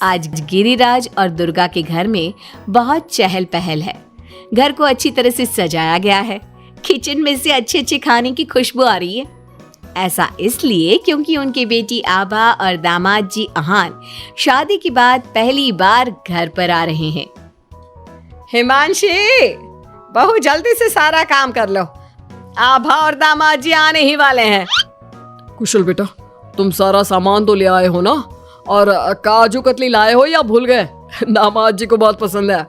आज गिरिराज और दुर्गा के घर में बहुत चहल पहल है। घर को अच्छी तरह से सजाया गया है। किचन में से अच्छे अच्छे खाने की खुशबू आ रही है। ऐसा इसलिए क्योंकि उनकी बेटी आभा और दामाद जी अहान शादी के बाद पहली बार घर पर आ रहे हैं। हिमांशी, बहू जल्दी से सारा काम कर लो। आभा और दामाद जी आने ही वाले हैं। कुशल बेटा, तुम सारा सामान तो ले आए हो ना? और काजू कतली लाए हो या भूल गए? दामाद जी को बहुत पसंद है।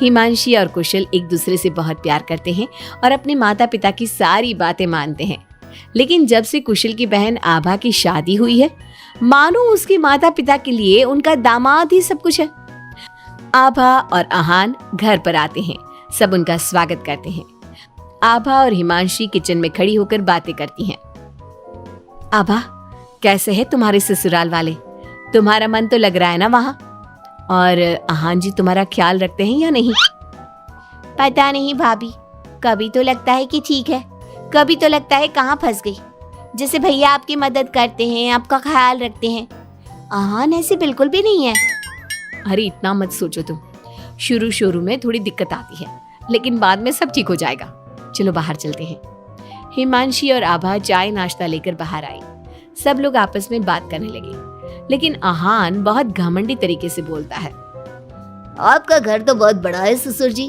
हिमांशी और कुशल एक दूसरे से बहुत प्यार करते हैं और अपने माता पिता की सारी बातें मानते हैं। लेकिन जब से कुशल की बहन आभा की शादी हुई है, मानो उसके माता पिता के लिए उनका दामाद ही सब कुछ है। आभा और अहान घर पर आते हैं। सब उनका स्वागत करते हैं। आभा और हिमांशी किचन में खड़ी होकर बातें करती हैं। आभा, कैसे है तुम्हारे ससुराल वाले? तुम्हारा मन तो लग रहा है ना वहाँ? और अहान जी तुम्हारा ख्याल रखते हैं या नहीं? पता नहीं भाभी, कभी तो लगता है कि ठीक है, कभी तो लगता है कहाँ फंस गई। जैसे भैया आपकी मदद करते हैं, आपका ख्याल रखते हैं, अहान ऐसे बिल्कुल भी नहीं है। अरे इतना मत सोचो तुम। शुरू में थोड़ी दिक्कत आती है, लेकिन बाद में सब ठीक हो जाएगा। चलो बाहर चलते हैं। हिमांशी और आभा चाय नाश्ता लेकर बाहर आई। सब लोग आपस में बात करने लगे, लेकिन अहान बहुत घमंडी तरीके से बोलता है। आपका घर तो बहुत बड़ा है ससुर जी।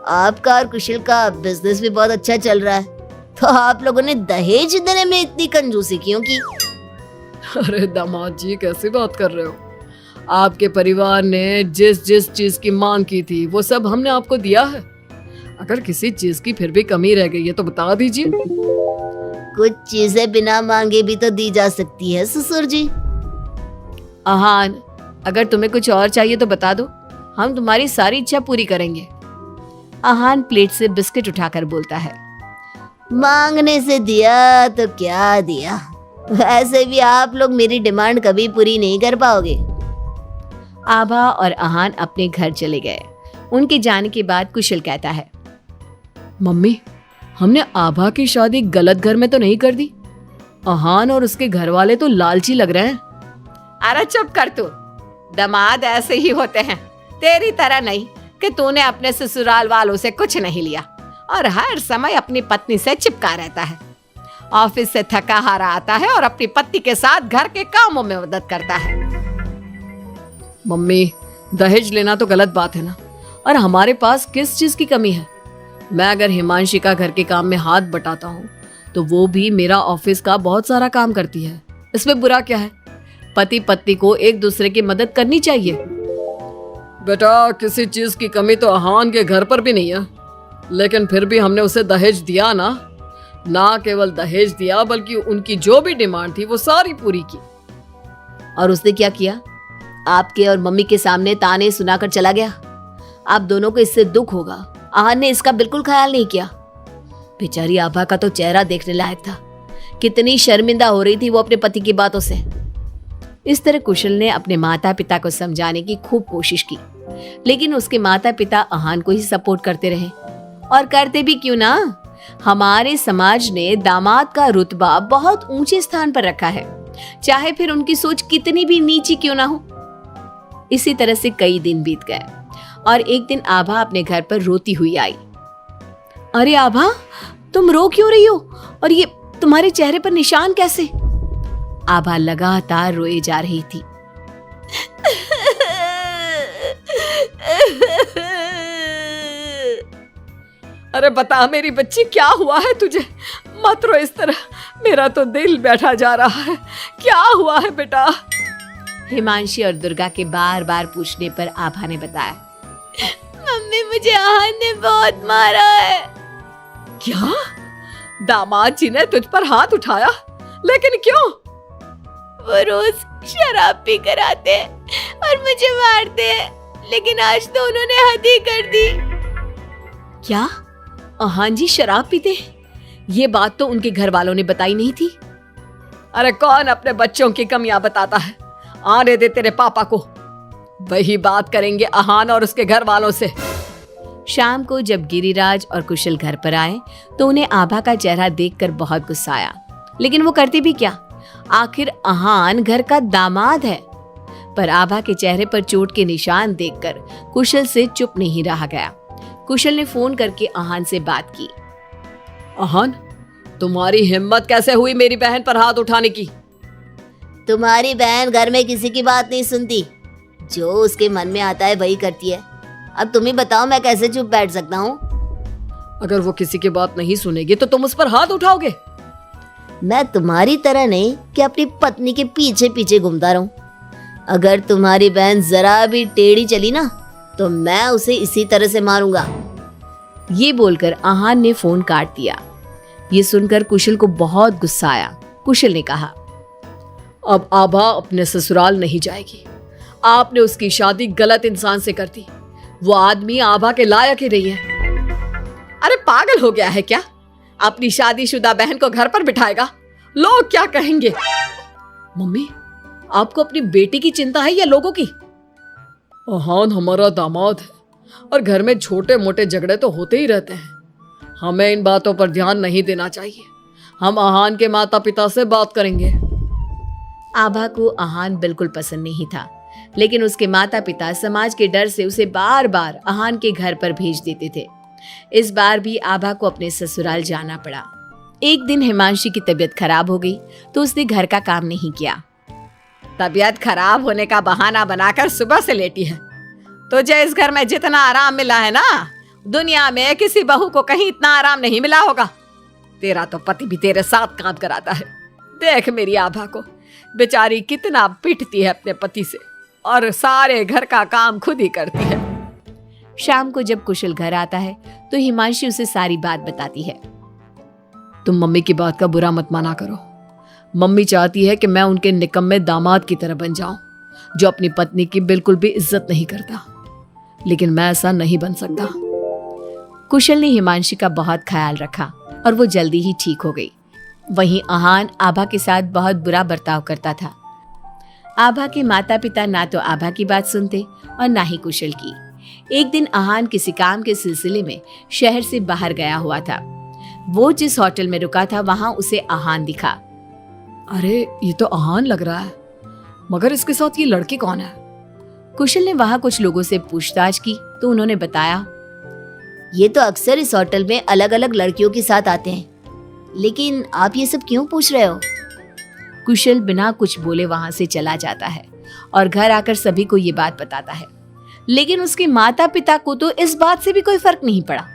आपका और कुशल का बिजनेस भी बहुत अच्छा चल रहा है, तो आप लोगों ने दहेज देने में इतनी कंजूसी क्यों की? अरे दामाद जी, कैसी बात कर रहे हो? आपके परिवार ने जिस जिस चीज की मांग की थी वो सब हमने आपको दिया है। अगर किसी चीज की फिर भी कमी रह गई है तो बता दीजिए। कुछ चीजें बिना मांगे भी तो दी जा सकती है ससुर जी। अहान, अगर तुम्हें कुछ और चाहिए तो बता दो, हम तुम्हारी सारी इच्छा पूरी करेंगे। अहान प्लेट से बिस्किट उठाकर बोलता है। मांगने से दिया तो क्या दिया, वैसे भी आप लोग मेरी डिमांड कभी पूरी नहीं कर पाओगे। आभा और अहान अपने घर चले गए। उनके जाने के बाद कुशल कहता है। मम्मी, हमने आभा की शादी गलत घर में तो नहीं कर दी? अहान और उसके घर वाले तो लालची लग रहे हैं। अरे चुप कर तू। दामाद ऐसे ही होते हैं, तेरी तरह नहीं कि तूने अपने ससुराल वालों से कुछ नहीं लिया और हर समय अपनी पत्नी से चिपका रहता है। ऑफिस से थका हारा आता है और अपनी पत्नी के साथ घर के कामों में मदद करता है। मम्मी, दहेज लेना तो गलत बात है ना? और हमारे पास किस चीज की कमी है? मैं अगर हिमांशी का घर के काम में हाथ बटाता हूँ तो वो भी मेरा ऑफिस का बहुत सारा काम करती है। इसमें बुरा क्या है? पति पत्नी को एक दूसरे की मदद करनी चाहिए। बेटा, किसी चीज की कमी तो अहान के घर पर भी नहीं है, लेकिन फिर भी हमने उसे दहेज दिया ना। ना केवल दहेज दिया बल्कि उनकी जो भी डिमांड थी वो सारी पूरी की। और उसने क्या किया? आपके और मम्मी के सामने ताने सुनाकर चला गया। आप दोनों को इससे दुख होगा। अहान ने इसका बिल्कुल ख्याल नहीं किया। बेचारी आभा का तो चेहरा देखने लायक था। कितनी शर्मिंदा हो रही थी वो अपने पति की बातों से। इस तरह कुशल ने अपने माता पिता को समझाने की खूब कोशिश की, लेकिन उसके माता पिता अहान को ही सपोर्ट करते रहे। और करते भी क्यों ना, हमारे समाज ने दामाद का रुतबा बहुत ऊंचे स्थान पर रखा है, चाहे फिर उनकी सोच कितनी भी नीची क्यों ना हो। इसी तरह से कई दिन बीत गए और एक दिन आभा अपने घर पर रोती हुई आई। अरे आभा, तुम रो क्यों रही हो? और ये तुम्हारे चेहरे पर निशान कैसे? आभा लगातार रोए जा रही थी। अरे बता मेरी बच्ची, क्या हुआ है तुझे? मत रो इस तरह, मेरा तो दिल बैठा जा रहा है। क्या हुआ है बेटा? हिमांशी और दुर्गा के बार बार पूछने पर आभा ने बताया। मम्मी, मुझे अहान ने बहुत मारा है। क्या? दामाद जी ने तुझ पर हाथ उठाया? लेकिन क्यों? वो रोज शराब पी कर आते हैं और मुझे मारते हैं, लेकिन आज तो उन्होंने हद ही कर दी। क्या अहान जी शराब पीते? ये बात तो उनके घर वालों ने बताई नहीं थी। अरे कौन अपने बच्चों की कमियां बताता है? आने दे तेरे पापा को, वही बात करेंगे अहान और उसके घर वालों से। शाम को जब गिरिराज और कुशल घर पर आए तो उन्हें आभा का चेहरा देखकर बहुत गुस्सा आया, लेकिन वो करते भी क्या? आखिर अहान घर का दामाद है। पर आभा के चेहरे पर चोट के निशान देखकर कुशल से चुप नहीं रहा गया। कुशल ने फोन करके आहान से बात की। आहान, तुम्हारी हिम्मत कैसे हुई मेरी बहन पर हाथ उठाने की? तुम्हारी बहन घर में किसी की बात नहीं सुनती, जो उसके मन में आता है वही करती है। अब तुम ही बताओ मैं कैसे चुप बैठ सकता हूँ? अगर वो किसी की बात नहीं सुनेगी तो तुम उस पर हाथ उठाओगे? मैं तुम्हारी तरह नहीं कि अपनी पत्नी के पीछे पीछे घूमता रहूं। अगर तुम्हारी बहन जरा भी टेढ़ी चली ना तो मैं उसे इसी तरह से मारूंगा। ये बोलकर आहान ने फोन काट दिया। ये सुनकर कुशल को बहुत गुस्सा आया। कुशल ने कहा, अब आभा अपने ससुराल नहीं जाएगी। आपने उसकी शादी गलत इंसान से कर दी। वो आदमी आभा के लायक ही नहीं है। अरे पागल हो गया है क्या? अपनी शादीशुदा बहन को घर पर बिठाएगा? लोग क्या कहेंगे? मम्मी, आपको अपनी बेटी की चिंता है या लोगों की? आहान हमारा दामाद है और घर में छोटे मोटे झगड़े तो होते ही रहते हैं। हमें इन बातों पर ध्यान नहीं देना चाहिए। हम आहान के माता पिता से बात करेंगे। आभा को आहान बिल्कुल पसंद नहीं था, लेकिन उसके माता पिता समाज के डर से उसे बार बार आहान के घर पर भेज देते थे। इस बार भी आभा को अपने ससुराल जाना पड़ा। एक दिन हिमांशी की तबीयत खराब हो गई तो उसने घर का काम नहीं किया। तबीयत खराब होने का बहाना बनाकर सुबह से लेटी है। तुझे इस घर में जितना आराम मिला है ना, दुनिया में किसी बहू को कहीं इतना आराम नहीं मिला होगा। तेरा तो पति भी तेरे साथ काम कराता है। देख मेरी आभा को, बेचारी कितना पिटती है अपने पति से और सारे घर का काम खुद ही करती है। शाम को जब कुशल घर आता है तो हिमांशी उसे सारी बात बताती है। तुम मम्मी की बात का बुरा मत माना करो। मम्मी चाहती है कि मैं उनके निकम्मे दामाद की तरह बन जाऊं, जो अपनी पत्नी की बिल्कुल भी इज्जत नहीं करता। लेकिन मैं ऐसा नहीं बन सकता। कुशल ने हिमांशी का बहुत ख्याल रखा और वो जल्दी ही ठीक हो गई। वहीं आहान आभा के साथ बहुत बुरा बर्ताव करता था। आभा के माता पिता ना तो आभा की बात सुनते और ना ही कुशल की। एक दिन आहान किसी काम के सिलसिले में शहर से बाहर गया हुआ था। वो जिस होटल में रुका था वहां उसे आहान दिखा। अरे ये तो आहान लग रहा है, मगर इसके साथ ये लड़की कौन है? कुशल ने वहां कुछ लोगों से पूछताछ की तो उन्होंने बताया, ये तो अक्सर इस होटल में अलग अलग लड़कियों के साथ आते हैं। लेकिन आप ये सब क्यों पूछ रहे हो? कुशल बिना कुछ बोले वहां से चला जाता है और घर आकर सभी को ये बात बताता है। लेकिन उसके माता पिता को तो इस बात से भी कोई फर्क नहीं पड़ा।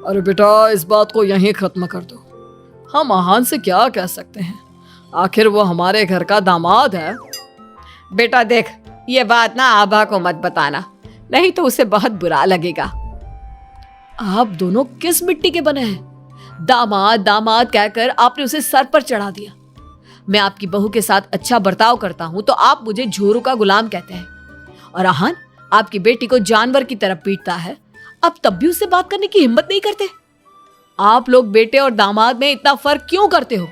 अरे बेटा, इस बात को यहीं खत्म कर दो। हम आहान से क्या कह सकते हैं? आखिर वो हमारे घर का दामाद है। बेटा देख, ये बात ना आभा को मत बताना, नहीं तो उसे बहुत बुरा लगेगा। आप दोनों किस मिट्टी के बने हैं? दामाद दामाद कहकर आपने उसे सर पर चढ़ा दिया। मैं आपकी बहू के साथ अच्छा बर्ताव करता हूं तो आप मुझे झोरू का गुलाम कहते हैं। और आहान आपकी बेटी को जानवर की तरह पीटता है, अब तब भी उससे बात करने की हिम्मत नहीं करते। आप लोग बेटे और दामाद में इतना फर्क क्यों करते हो?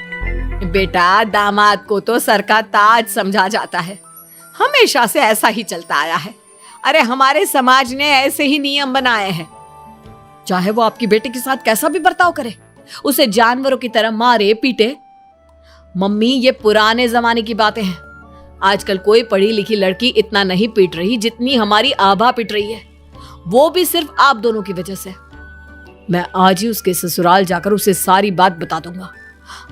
बेटा, दामाद को तो सर का ताज समझा जाता है। हमेशा से ऐसा ही चलता आया है। अरे हमारे समाज ने ऐसे ही नियम बनाए हैं। चाहे वो आपकी बेटी के साथ कैसा भी बर्ताव करे, उसे जानवरों की तरह मारे पीटे। मम्मी, ये पुराने जमाने की बातें हैं। आजकल कोई पढ़ी लिखी लड़की इतना नहीं पीट रही जितनी हमारी आभा पीट रही है, वो भी सिर्फ आप दोनों की वजह से। मैं आज ही उसके ससुराल जाकर उसे सारी बात बता दूंगा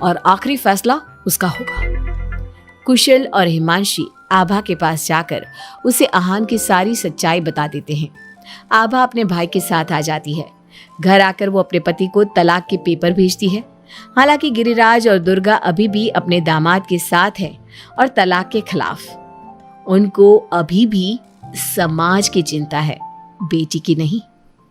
और आखिरी फैसला उसका होगा। कुशल और हिमांशी आभा के पास जाकर उसे आहान की सारी सच्चाई बता देते हैं। आभा अपने भाई के साथ आ जाती है। घर आकर वो अपने पति को तलाक के पेपर भेजती है। हालांकि गिरिराज और दुर्गा अभी भी अपने दामाद के साथ है और तलाक के खिलाफ। उनको अभी भी समाज की चिंता है, बेटी की नहीं।